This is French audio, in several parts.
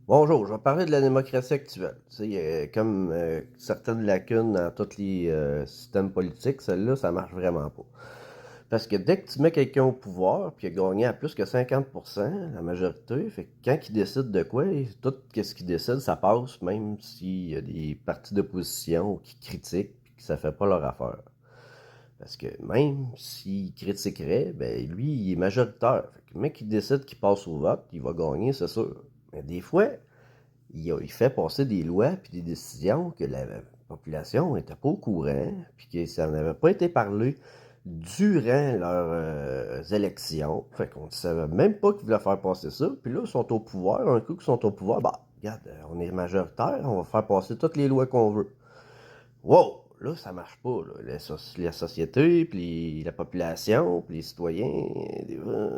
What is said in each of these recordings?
Bonjour, je vais parler de la démocratie actuelle. Tu sais, il y a comme certaines lacunes dans tous les systèmes politiques, celle-là, ça marche vraiment pas. Parce que dès que tu mets quelqu'un au pouvoir, puis il a gagné à plus que 50%, la majorité, fait que quand il décide de quoi, tout ce qu'il décide, ça passe, même s'il y a des partis d'opposition qui critiquent, puis que ça fait pas leur affaire. Parce que même s'il critiquerait, ben lui, il est majoritaire. Fait que le mec qui décide qu'il passe au vote, il va gagner, c'est sûr. Mais des fois, il fait passer des lois puis des décisions que la population n'était pas au courant, puis que ça n'avait pas été parlé durant leurs élections. Fait qu'on ne savait même pas qu'ils voulaient faire passer ça. Puis là, ils sont au pouvoir. Un coup qu'ils sont au pouvoir, bah, regarde, on est majoritaire, on va faire passer toutes les lois qu'on veut. Wow! Là, ça marche pas. Là. La société, puis la population, puis les citoyens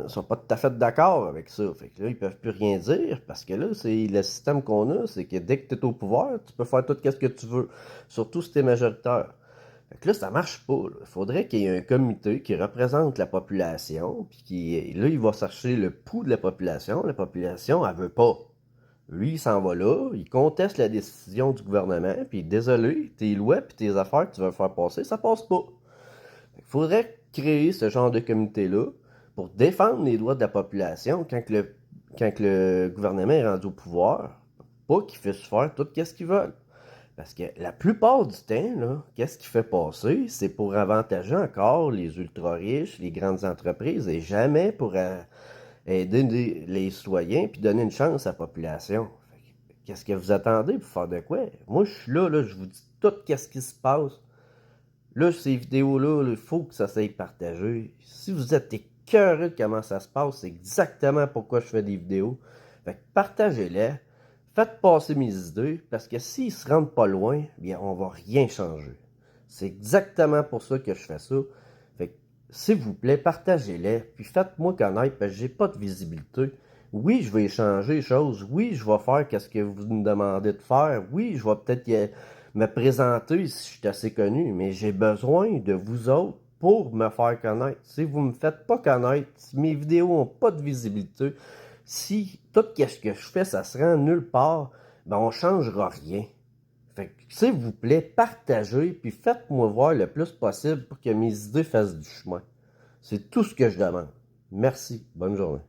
sont pas tout à fait d'accord avec ça. Fait que là, ils peuvent plus rien dire parce que là, c'est le système qu'on a, c'est que dès que tu es au pouvoir, tu peux faire tout ce que tu veux. Surtout si tu es majoritaire. Fait que là, ça marche pas. Il faudrait qu'il y ait un comité qui représente la population, puis là, il va chercher le pouls de la population. La population, elle veut pas. Lui, il s'en va là, il conteste la décision du gouvernement, puis désolé, tes lois puis tes affaires que tu veux faire passer, ça passe pas. Il faudrait créer ce genre de comité-là pour défendre les droits de la population quand le gouvernement est rendu au pouvoir, pas qu'ils fassent faire tout ce qu'ils veulent. Parce que la plupart du temps, là, qu'est-ce qui fait passer, c'est pour avantager encore les ultra-riches, les grandes entreprises, et jamais pour aider les citoyens puis donner une chance à la population. Qu'est-ce que vous attendez pour faire de quoi? Moi, je suis là, je vous dis tout ce qui se passe. Là, ces vidéos-là, il faut que ça soit partagé. Si vous êtes écœuré de comment ça se passe, c'est exactement pourquoi je fais des vidéos. Fait que partagez-les, faites passer mes idées, parce que s'ils se rendent pas loin, bien, on va rien changer. C'est exactement pour ça que je fais ça. Fait que, s'il vous plaît, partagez-les, puis faites-moi connaître, parce que j'ai pas de visibilité. Oui, je vais échanger les choses. Oui, je vais faire ce que vous me demandez de faire. Oui, je vais peut-être me présenter si je suis assez connu, mais j'ai besoin de vous autres pour me faire connaître. Si vous me faites pas connaître, si mes vidéos ont pas de visibilité, si tout ce que je fais, ça se rend nulle part, ben on changera rien. Fait que, s'il vous plaît, partagez, puis faites-moi voir le plus possible pour que mes idées fassent du chemin. C'est tout ce que je demande. Merci. Bonne journée.